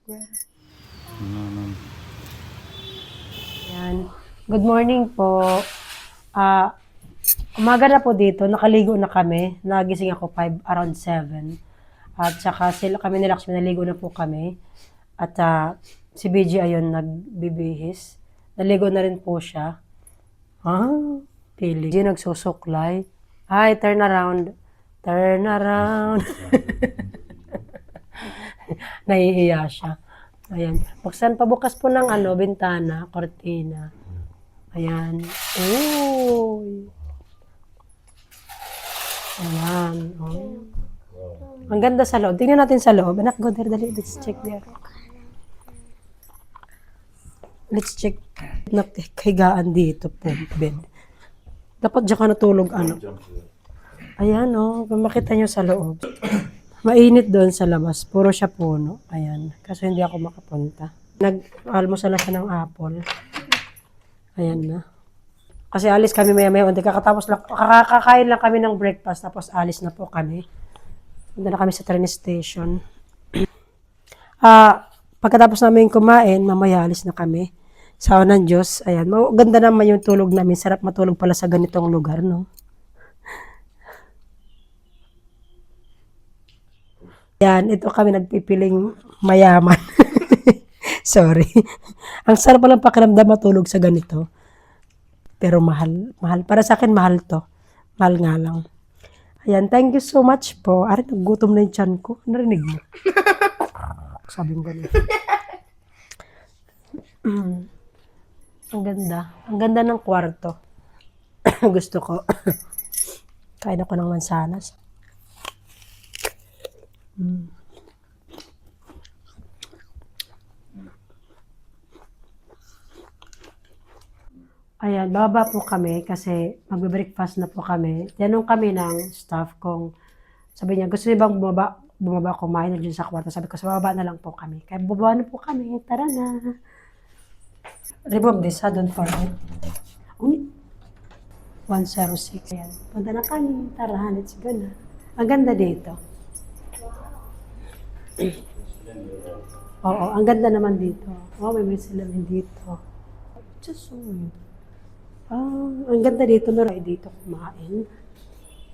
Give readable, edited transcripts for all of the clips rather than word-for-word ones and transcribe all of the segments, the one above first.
Yan. Good morning po. Umaga na po dito, nakaligo na kami. Nagising ako around 7. At saka sila kami ni Lakshmi, naligo na po kami. At si BG ayun, nagbibihis. Naligo na rin po siya. Pili. BG nagsusuklay. Hi, turn around. Turn around. Nahihiya siya. Ayan. Pabukas po ng bintana, kortina. Ayan. Uy. Ayan. Oh. Ang ganda sa loob. Tingnan natin sa loob. Anak, go there, dali. Let's check there. Let's check. Nakahigaan dito po, bed. Dapat dyan ka natulog, Ayan, kung makita nyo sa loob. Mainit doon sa labas. Puro siya puno. Ayan. Kasi hindi ako makapunta. Nag-almusal na siya ng apple. Ayan na. Kasi alis kami maya-maya. Kakakain lang kami ng breakfast. Tapos alis na po kami. Punta na kami sa train station. Pagkatapos namin kumain, mamaya alis na kami. Sa ng Diyos. Ayan. Ganda naman yung tulog namin. Sarap matulog pala sa ganitong lugar, no? Yan, ito kami nagpipiling mayaman. Sorry. Ang sarap palang pakiramdam matulog sa ganito. Pero mahal. Para sa akin, mahal to. Mahal nga lang. Ayan, thank you so much po. Naggutom na yung tiyan ko. Narinig mo? Sabi mo ganun. Ang ganda. Ang ganda ng kwarto. Gusto ko. Kain ako ng mansanas. Ayan, bababa po kami kasi magbe-breakfast na po kami. Tanong kami ng staff kung sabi niya, gusto niyo bang bumaba kumain na dyan sa kwarto? Sabi ko, sa baba na lang po kami. Kaya bumaba na po kami. Tara na. Remove this, don't forget. 106. Ayan. Punta na kami. Tara, let's go na. Ang ganda dito. Oo, ang ganda naman dito. May salamin dito. Just so weird. Ang ganda dito, naray dito kumain.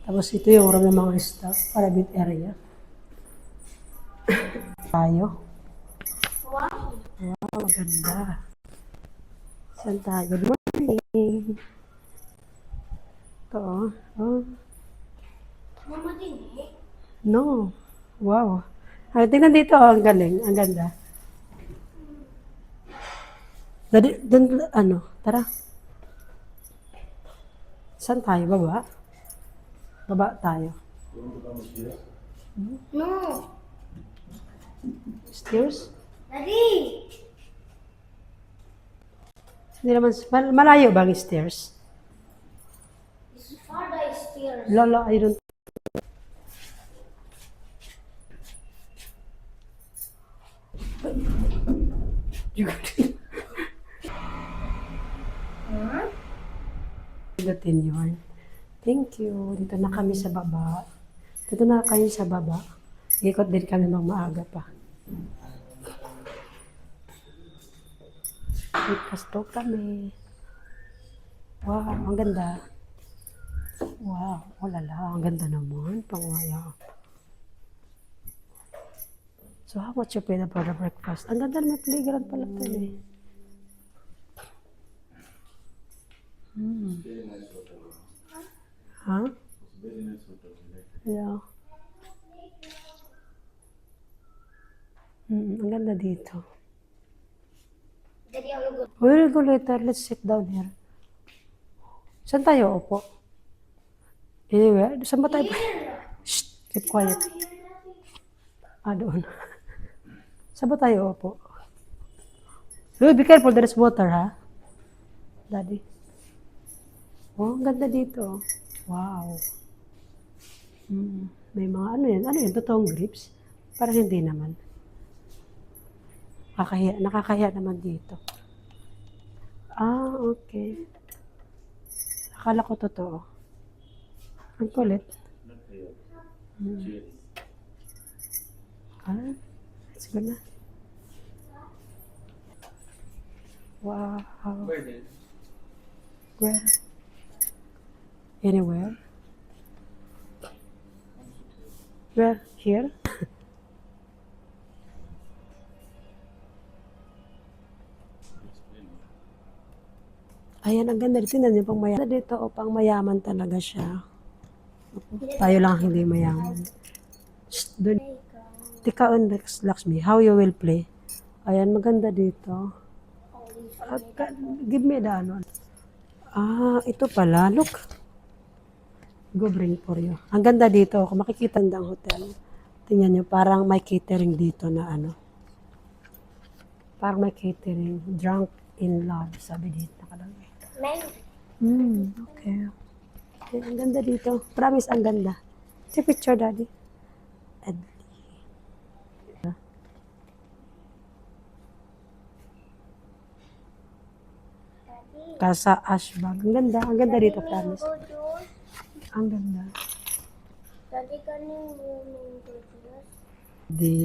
Tapos ito yung room ng mga staff, private area. Tayo. Wow, maganda. Saan tayo? Good morning. Ito, Mama din eh? No. Wow. Tingnan dito, ang galing. Ang ganda. Tara. Saan tayo? Baba? Baba tayo. No. Stairs? Daddy! Hindi naman, malayo ba ang stairs? It's far the stairs. Lola, I don't. Datin yun. Thank you. Dito na kami sa baba. Dito na kayo sa baba. Ikot din kami ng maaga pa. Ikasto kami. Wow, ang ganda. Wow, lala, ang ganda naman. Pangwaya. So how much you pay for the breakfast? Ang ganda naman, playground pala ito eh. Huh? Yeah. Ang ganda dito. Daddy, I will go. We'll go later. Let's sit down here. Saan tayo upo? Anyway, saan ba tayo? Shh, keep quiet. Doon. Saan ba tayo upo? Be careful, there is water, ha? Daddy. Ang ganda dito. Wow. May mga ano yan? Totoong grapes? Parang hindi naman. Nakakahiya naman dito. Okay. Akala ko totoo. Ang kulit. Let's go na. Wow. Where did? Where? Anywhere? Where? Here? Ayan, ang ganda dito. Tingnan niyo, pang mayaman. Dito, o pang mayaman talaga siya. Tayo lang hindi mayaman. Shh, dun. Tika on Lakshmi, how you will play? Ayan, maganda dito. Give me the ano. Ah, ito pala. Look. Go bring for you. Ang ganda dito. Kung makikita ang hotel. Tingnan nyo, parang may catering dito na ano. Parang may catering. Drunk in love, sabi dito. Nakalagay. Okay. Okay, ang ganda dito. Promise, ang ganda. Si picture, daddy. Adli. Casa Ashbag. Ang ganda dito, promise. Ang ganda. Daddy, kanin mo mango juice? Di.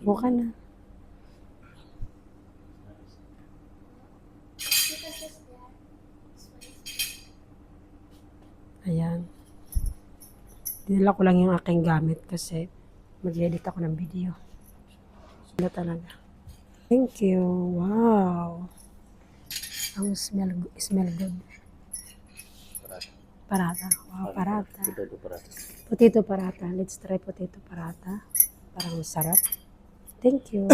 Buka na. Ayan. Dinala ko lang yung aking gamit kasi mag-edit ako ng video. Ganda talaga. Thank you. Wow. Ang smell good. Parata. Wow, parata. Potato parata. Potato parata. Let's try potato parata. Parang masarap. Thank you.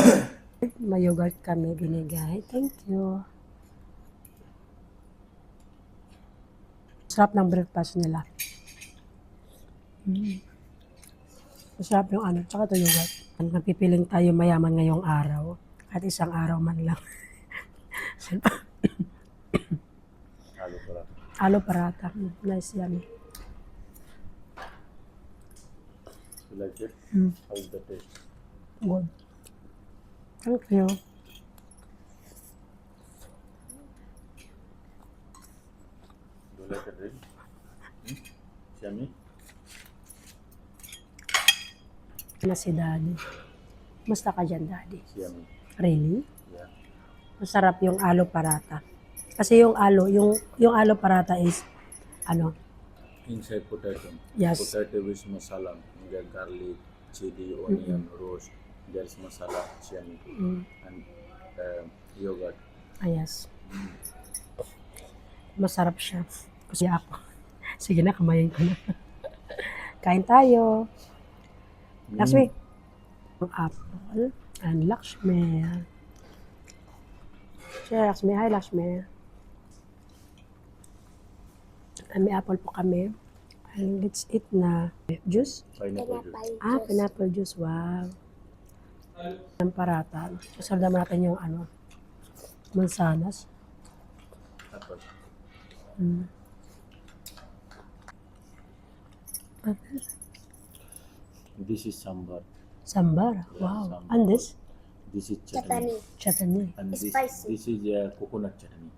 May yogurt kami binigay. Thank you. Sarap ng breakfast nila. Masarap yung ano. Tsaka ito yogurt. Napipiling tayo mayaman ngayong araw. At isang araw man lang. Aloo parata. Alo parata. Nice yan. You like it? How's the taste? Good. Thank you. Do you like it, Red? Yummy? Na si daddy. Musta ka dyan, daddy? Yummy. Really? Yeah. Masarap yung alo parata. Kasi yung alo parata is, ano, Inside potato. Yes. Potato with masala. There garlic, chili, onion, roast. There's masala, yummy. And yogurt. ayas. Masarap siya. Kasi ako. Sige na, kamayin ko na. Kain tayo. Lakshmi. Apple and Lakshmi. Siya, Lakshmi. Hi, Lakshmi. May apple po kami. And let's eat na juice. Pineapple juice. Pineapple juice. Wow. Ang parata. Masarap naman natin yung ano, mansanas. Apple. This is sambar. Sambar. Yeah, Wow. sambar. And this? This is chutney. Chutney. And Spicy. this is coconut chutney.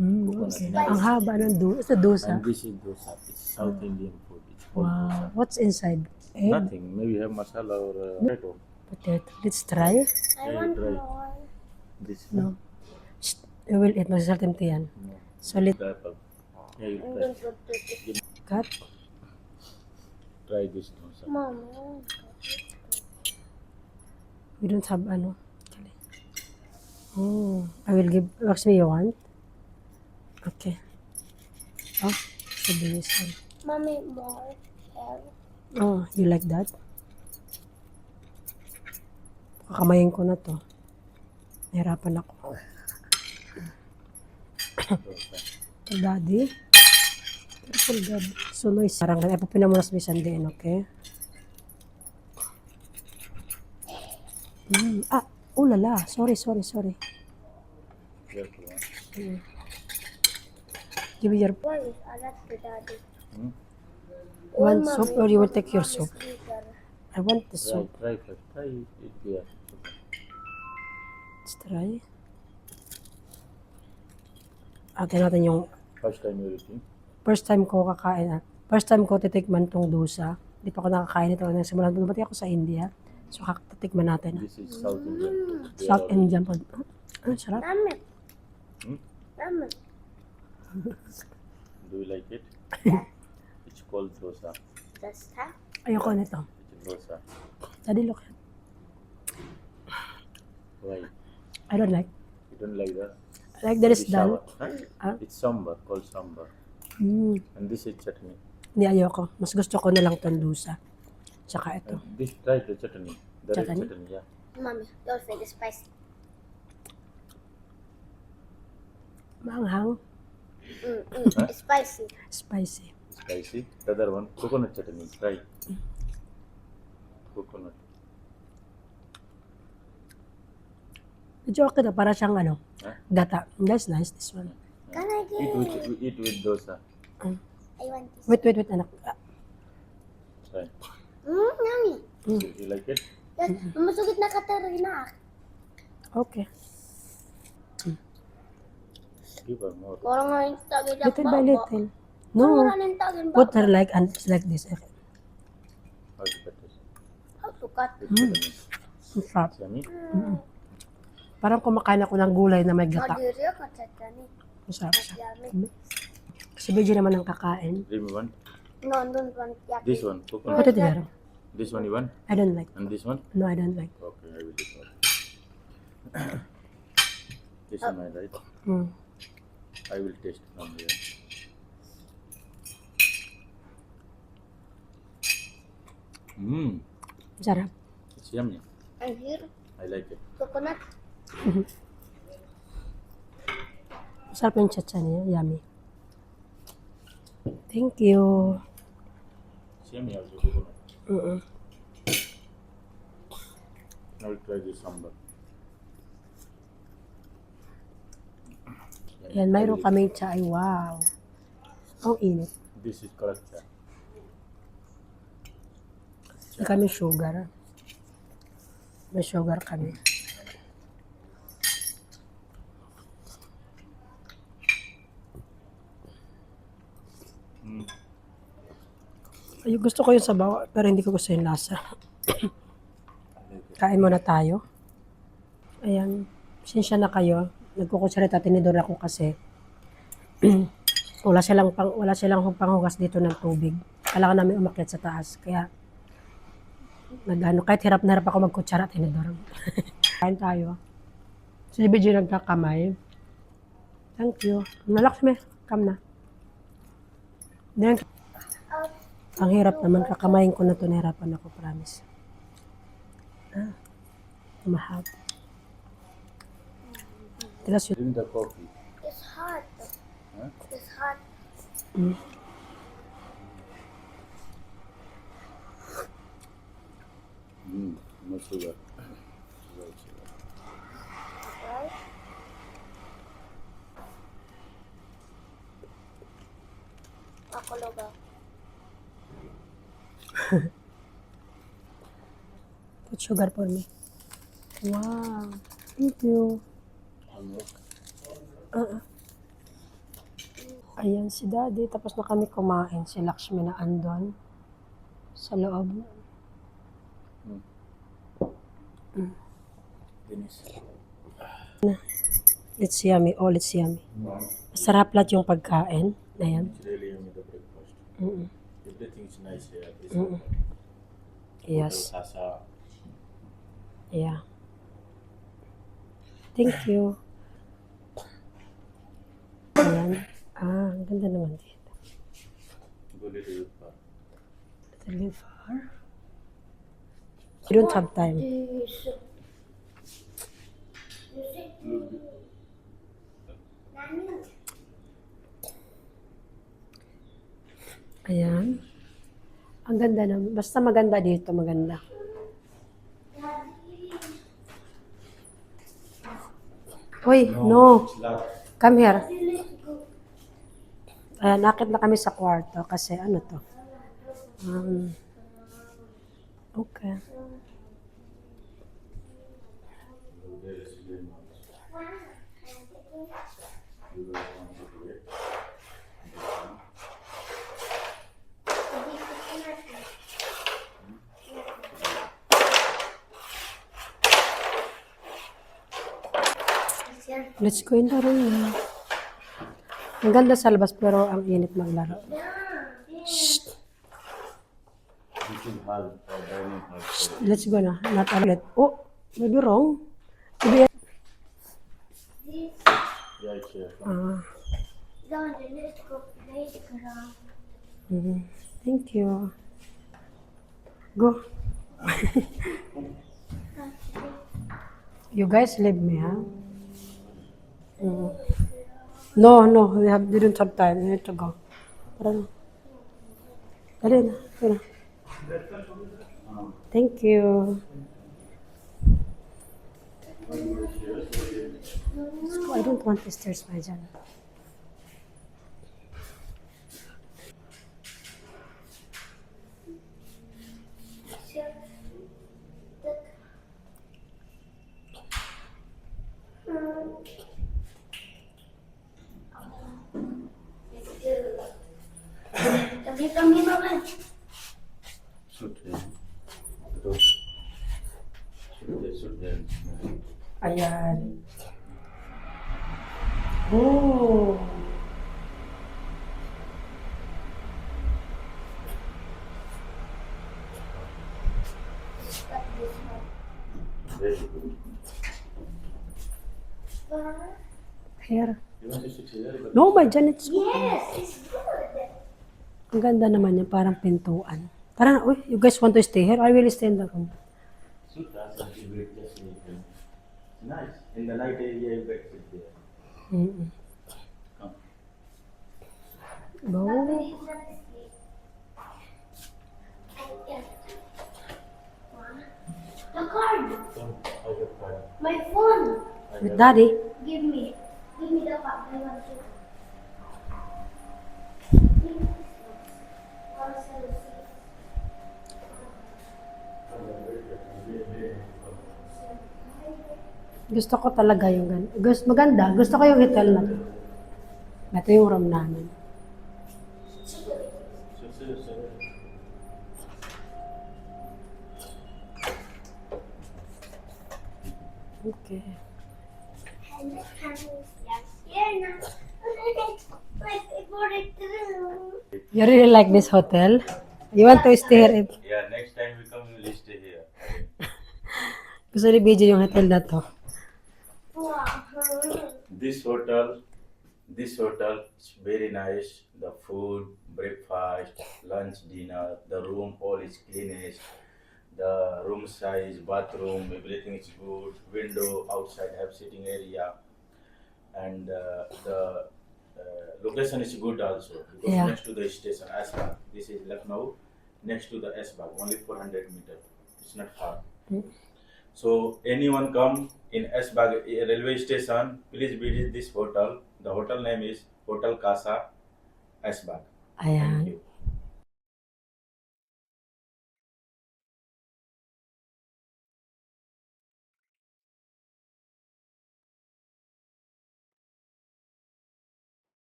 Okay. Ang haba ng dosa. Dosa. And this is dosa. It's South Indian food. It's called Wow. What's inside? dosa. Egg, Nothing. Maybe have masala or potato. potato. Let's try. I want try. more. This No. Shh, we will eat. Magsasaltim yan. No. So, let's The apple. Yeah, you I'm try. going to put it. cut. Try this dosa. Mama. We don't have ano. Oh, I will give. Lakshmi, you want? Okay. Oh, so this one. Mommy, more. Oh, you like that? Kakamayin ko na to. Nahirapan ako. Dosa. Daddy. Careful, God. So noisy. Parang ipapin mo na sa bisandiin, okay? Oh lala. Sorry. Careful, huh? Give me your Why is a lot to daddy? one soup or you will take your soup? Bigger. I want the Try, soup. try first. Try it here. Let's try. Atin natin yung First time you eating. first time ko kakain. First time ko titikman tong dosa. Hindi pa ako nakakain ito. Nagsimulan bumati ako sa India. So, titikman natin. This is South Indian food. They South are Indian food. Sarap. Mommy. Ramen. Do you like it? It's called dosa. Dosa. Ayoko nito. It's dosa. Daddy, look. Why? I don't like. You don't like that? I like there is It's dal. sour, huh? Ah? It's sambar, called sambar. Mm. And this is chutney. Hindi, ayoko. Mas gusto ko na lang tandusa. Tsaka ito. And this try the chutney. The red Chutney? chutney, yeah. Mommy, your food is spicy. Maanghang. It's spicy. Spicy. Spicy. The other one, coconut chutney. Try. Coconut. Medyo okay na. Para siyang ano, Huh? gata. That's nice, this one. Can I get? Eat with dosa. I want this. Wait, anak. Ah, Try. Yummy. You like it? Yes, masugit na Katarina. okay. Give her more. Parang nga yung tagin na Little by little. Parang No. nga yung tagin ba? Put her like, like this. Okay. How is that taste? How to cut? With chutney. Ang sarap. Yummy? Parang kumakain ako ng gulay na may gata. Madiri ako sa tani. Ang sarap siya. Yummy. Si Beji naman ang kakain. Give me one. No, don't want yaki. This one, Put coconut. it there. This one you want? I don't like. And this one? No, I don't like. Okay, I will take one. This is my right. Mm. I will taste from here. Mmm, Sarap. it's yummy. And here, I like it. coconut. Sarap yung chacha niya. Yummy. Thank you. It's yummy also, coconut. Mm-mm. I will try this sambar. Yan, mayroon kaming chai. Wow. Ang init. This is correct. Yeah. Hindi kami sugar. May sugar kami. Mm. Ay, gusto ko yung sabaw, pero hindi ko gusto yung lasa. Kain muna tayo. Ayan. Sinsya na kayo. Nagkukutsarita, tinidor ako kasi wala silang panghugas dito ng tubig. Kailangan namin umakyat sa taas. Kaya, kahit hirap na hirap ako magkutsara, tinidor. Kain tayo. Si BG nagkakamay. Thank you. Nalaks me. Come na. Then, ang hirap naman, kakamayin ko na ito, nahirapan ako, promise. Mahal. Tigas yun. Drink the coffee. It's hot. Huh? It's hot. No sugar. Sugar. Right? Ako loga. Put sugar for me. Wow. Thank you. Ayan si Daddy. Tapos na kami kumain. Si Lakshmi na andon. Sa loob. Finish. It's yummy. All it's yummy. Masarap lahat yung pagkain. Ayan. It's really yummy, the breakfast. Everything is nice here. This Yes. Sasa. Yeah. Thank you. Ayan. Ang ganda naman dito. Go little bit far. Little bit far. We don't have time. Ayan. Ang ganda naman. Basta maganda dito, maganda. Hoy, no. Come here. Ayan, nakit na kami sa kwarto kasi ano to. Okay. Yan. Let's go in the room na. Ang ganda sa labas pero ang init maglaro. This is hall or dining hall. Let's go na. Not ulit. Oh, maybe wrong. Maybe, Yeah, it's here. Down, let's go playground. Thank you. Go. You guys leave me, huh? No, didn't have time. We need to go. Tara na. Dali na. Tara. Thank you. Let's go. I don't want the stairs, my Jan. Come here, Mama. Shoot here. Shoot there. Ayan. Oh. Got this one. Very good. Here. You want to sit here? No, my Jan, it's Yes, it's good. ang ganda naman niya, parang pintuan. Tara na, uy, you guys want to stay here? I will stay in the room. Shoot us until we just sleep. It's nice. In the night area, you can sit there. Come. Go. The card. Come. I have fire. My phone. With daddy. Give me. Give me the card. I want to. Give me this one. 176. Gusto ko talaga yung maganda. Gusto ko yung hotel na to. Ito yung room namin. Okay. And the candles. Yes. Here now. My favorite room. You really like this hotel? You want to stay here? Yeah, next time we come, we will stay here. Gusto ni BJ yung hotel na to. Wow. This hotel is very nice. The food, breakfast, lunch, dinner, the room all is cleanest. The room size, bathroom, everything is good. Window outside have sitting area, and the location is good also because Yeah. next to the station Asbag. This is Lucknow, next to the Asbag, only 400 meters. It's not far. So anyone come in Asbag railway station, please visit this hotel. The hotel name is Hotel Casa Asbag. Thank Ayan. you.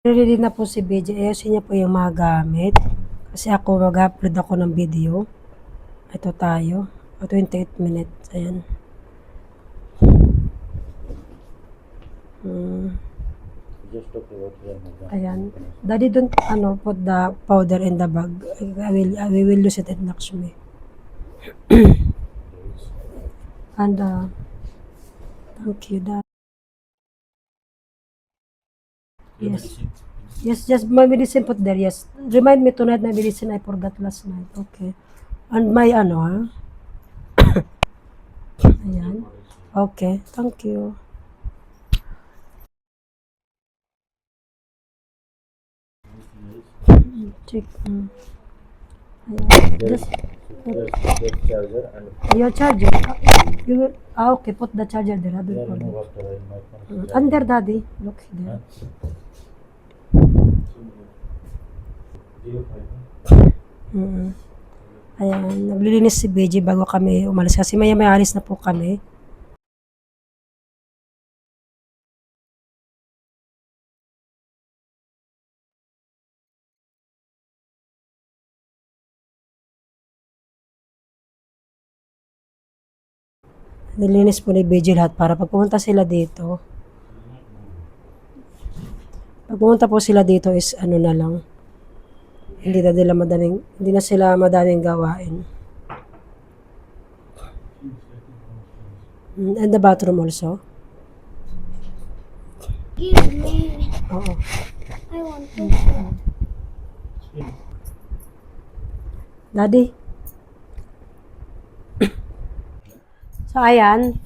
Ready na po si BJ. Ayusin niya po yung mga gamit. Kasi ako mag-upload ako ng video. Ito tayo. 28 minutes. Ayan. Just talk about here. Ayan. Daddy, don't put the powder in the bag. We will use it at Lakshmi. And thank you, Dad. Yes. Yes, just my medicine put there. Yes. Remind me tonight my medicine I forgot last night. Okay. And my ha? Ayan. Okay. Thank you. Check. Ayan. Just There's charger and your charger. You will. Okay. Put the charger there. I will put it. water in my phone. Under, Daddy. Look there. 05. Ayan. Naglilinis si BJ bago kami umalis. Kasi may alis na po kami. Nilinis po ni BJ lahat para pag pumunta sila dito, is ano na lang, hindi na sila madaming gawain. And the bathroom also. Give me. Oo. I want to. Daddy. So, ayan.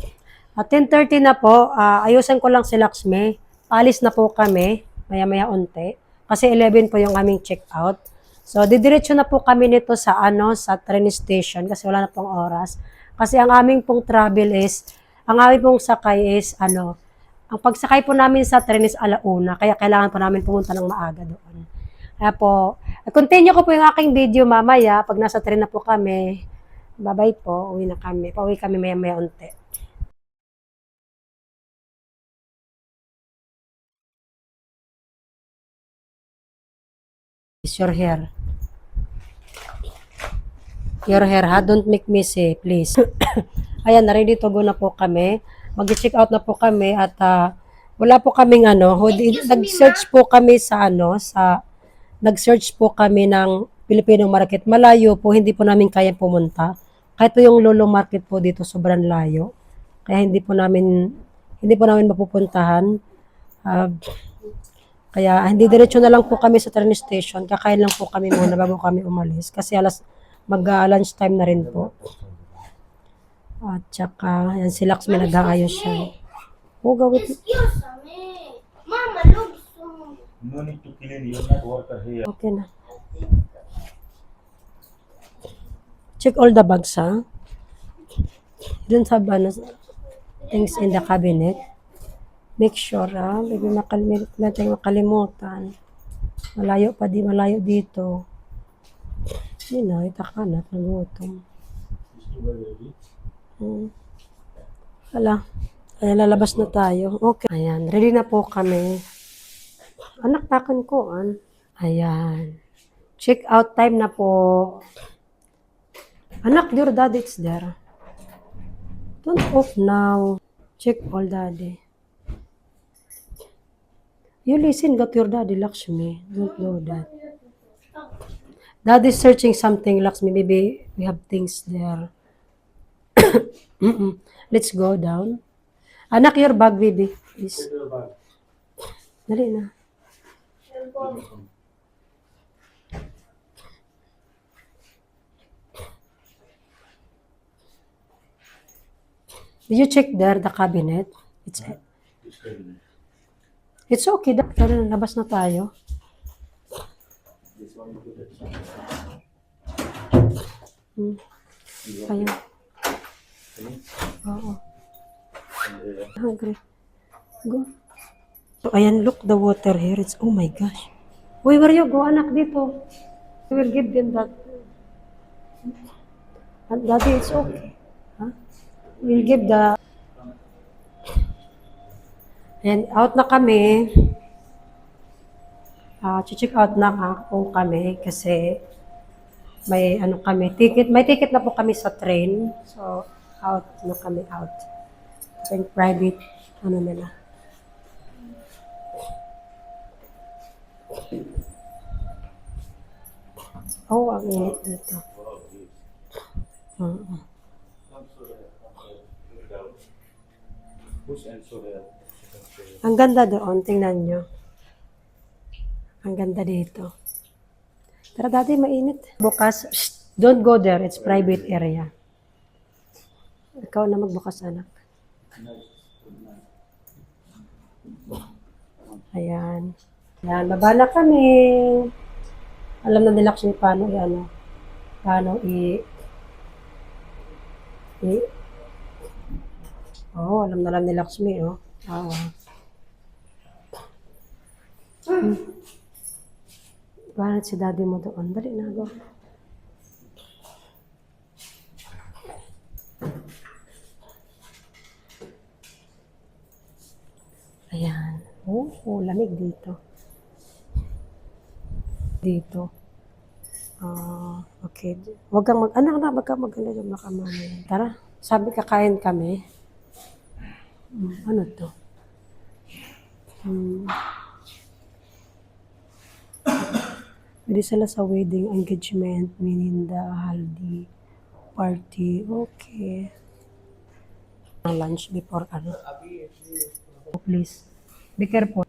At 10:30 na po. Ayusan ko lang si Lakshmi. Alis na po kami. Maya-maya unti. Kasi 11 po yung aming check-out. So, didiretso na po kami nito sa train station kasi wala na pong oras. Kasi ang aming pong ang aming pong sakay is ang pagsakay po namin sa train is 1:00. Kaya kailangan po namin pumunta ng maaga doon. Kaya po, continue ko po yung aking video mamaya pag nasa train na po kami. Bye-bye po. Uwi na kami. Pauwi kami maya-maya unti. It's your hair. Your hair, ha? Don't make me say, please. Ayan, ready to go na po kami. Mag-check out na po kami at wala po kaming nag-search po kami nag-search po kami ng Filipino market. Malayo po, hindi po namin kaya pumunta. Kahit po yung Lolo Market po dito, sobrang layo. Kaya hindi po namin mapupuntahan. Kaya hindi diretso na lang po kami sa train station. Kakain lang po kami muna bago kami umalis. Kasi mag-lunch time na rin po. At saka, yan si Lax, may nag-aayos siya. Oh, gawin. Excuse me. Mama, look so. No need to clean, you're not worker here. Okay na. Check all the bags, ha? You don't have things in the cabinet. Make sure, ha? Baby, natin makalimutan. Malayo dito. Yun na, itaka na, nagutom. Hala. Ayan, lalabas na tayo. Okay. Ayan, ready na po kami. Anak, takan ko, Ayan. Check out time na po. Anak, your daddy is there. Don't off now. Check all daddy. You listen, got your daddy, Lakshmi. Don't do that. Daddy's searching something, Lakshmi. Maybe we have things there. Let's go down. Anak, your bag, baby. Please. Dali na. Did you check there, the cabinet? It's okay. Tara na, labas na tayo. Ayan. Oo. Hungry. Go. So, ayan, look the water here. It's, oh my gosh. Uy, where you go, anak, dito. We will give them that. And daddy, it's okay. Huh? We'll give the... And out na kami. Check out na po kami kasi may ticket na po kami sa train. So, out. Yung private, nila. Oh, ang init dito. Ang ganda doon, tingnan nyo. Ang ganda dito. Tara, dati mainit. Bukas, don't go there. It's private area. Ikaw na magbukas, anak. Ayan. Ayan, baba na kami. Alam na nila kung paano alam na lang ni Lakshmi, Oo. Bakit si daddy mo doon? Dali na, go. Ayan. Lamig dito. Okay. Wag kang mag-ano, baka mag-ano yung makamamaya. Tara, sabi kakain kami. Ano to? Pwede sila sa wedding, engagement, meninda, haldi, party. Okay. Lunch before ano. Please. Be careful.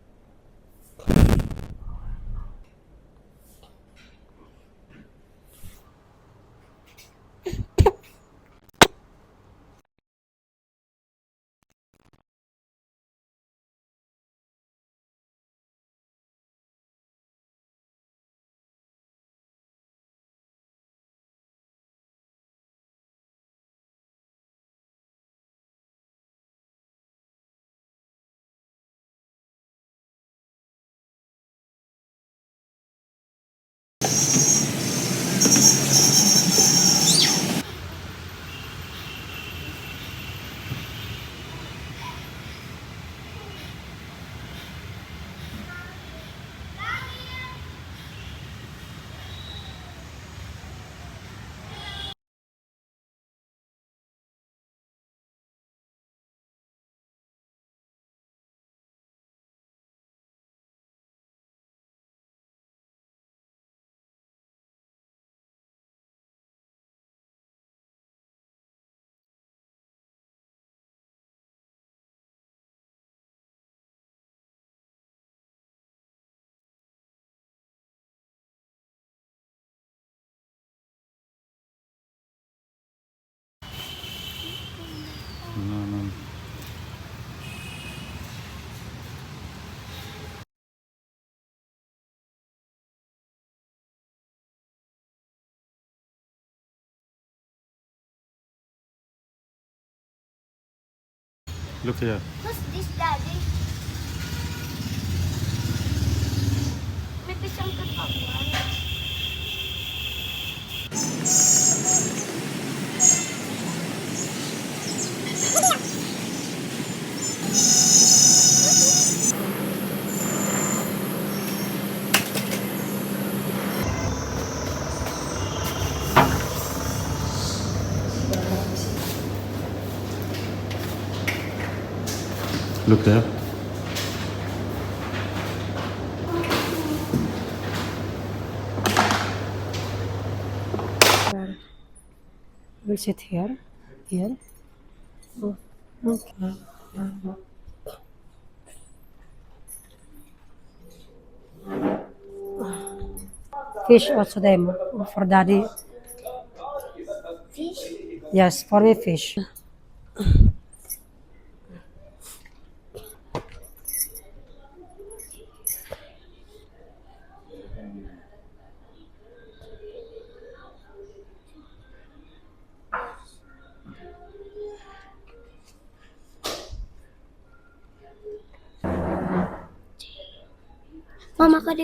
Look here. What's this, Daddy? May pisang katawan. Look there. We'll sit here. Here. Oh, okay. Fish also them for daddy. Fish? Yes, for me fish. Mama, kali.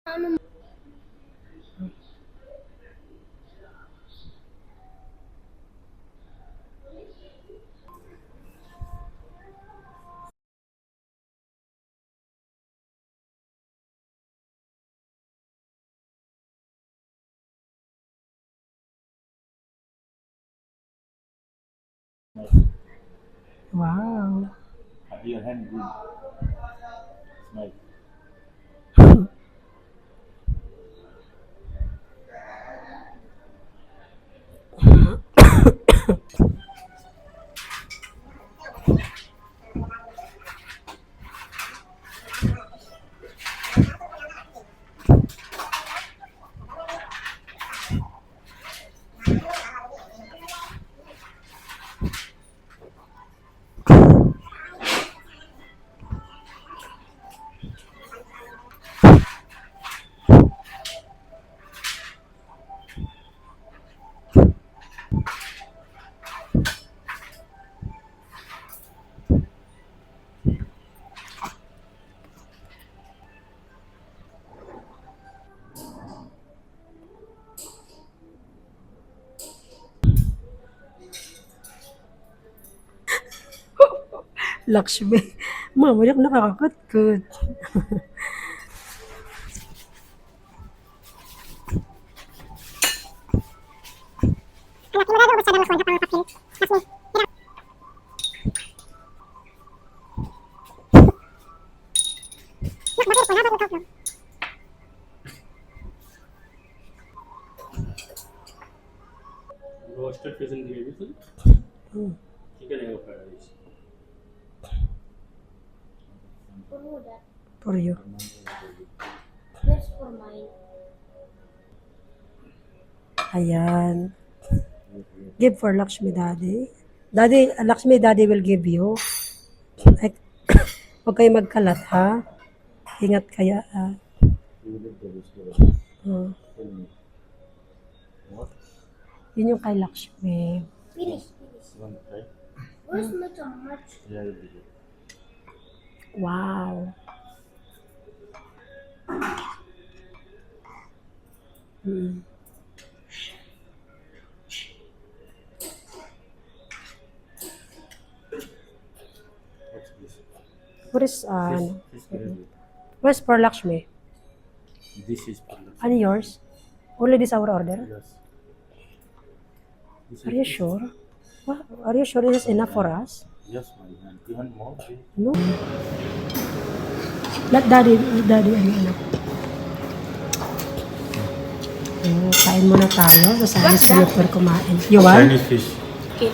Ano? Wow. Have your hand good. Smile. Lakshmi. Mama, yak nakakakat-kat. Roasted fish in gravy फिर ठीक है fried rice For who that? For you. That's for mine. Ayan. Give for Lakshmi Daddy. Daddy, Lakshmi Daddy will give you. Ay, huwag kayo magkalat, ha? Ingat kaya, ha? Oh. Yun yung kay Lakshmi. Finish. Where's not so much? Wow. Mm. What is, where's for Lakshmi? This is for the Ano yours? Only this our order? yes. This Are you sure? What? Are you sure this is enough for us? Yes, my man. Even more. No. Let daddy, ano. Kain muna tayo. Masaya sa lugar kumain. You want? Chinese fish. Okay.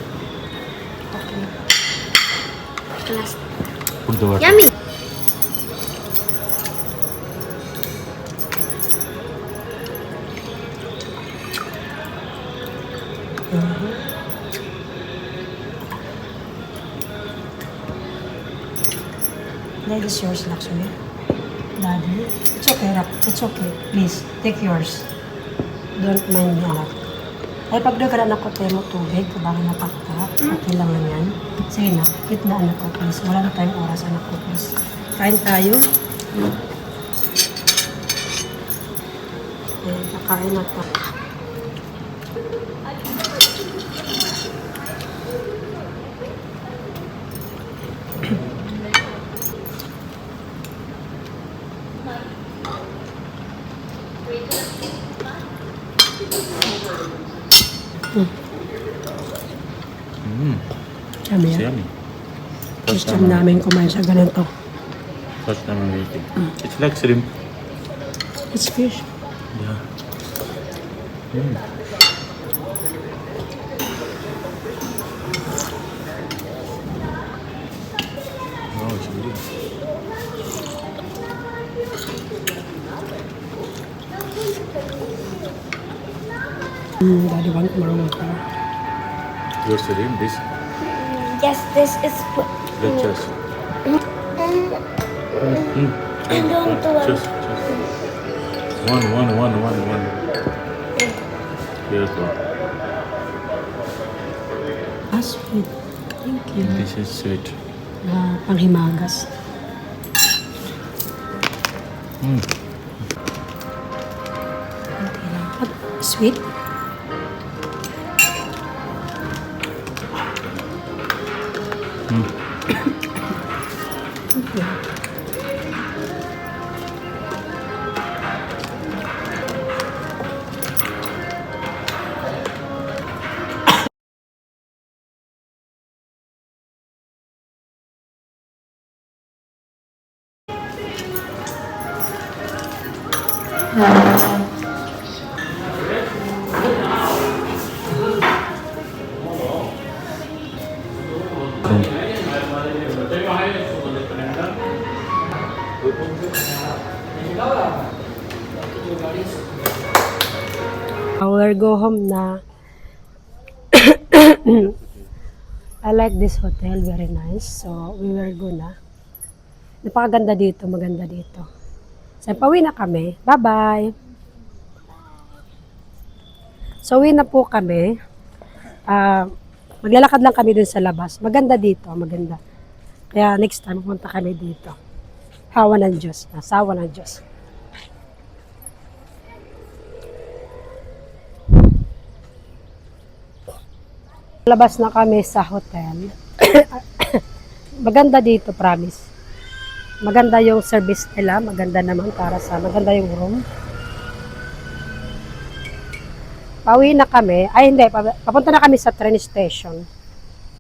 Last. Put the water. Yummy. That is yours, Lakshmi. Daddy. It's okay, Rak. It's okay. Please, take yours. Don't mind me, anak. Ay, pag nagkaroon ako tayo mo tubig, bago napakta, okay lang lang yan. Sige na, eat na anak ko, please. Wala na tayong oras, anak ko, please. Kain tayo. Ayan, kakain na to. Yummy, It's yan. yummy. First time namin kumain sa ganito. First time I'm eating. It's like shrimp. It's fish. Yeah. Mm. Oh, it's really. Daddy want more water. Your shrimp, this. Yes, this is. Let's just. I don't want. Just. One. Here go. Ah, sweet. Thank you. This is sweet. Panghimagas. Mm. Okay lang. Sweet? Okay. We'll go home na. I like this hotel, very nice. So, we will go na. Napakaganda dito, maganda dito. So, pauwi na kami. Bye-bye! So, uwi na po kami. Maglalakad lang kami dun sa labas. Maganda dito, maganda. Kaya next time, pupunta kami dito. Hawa ng Diyos. Sawa ng Diyos. Labas na kami sa hotel. Maganda dito, promise. Maganda yung service nila. Maganda naman para sa maganda yung room. Pauwi na kami. Ay, hindi. Papunta na kami sa train station.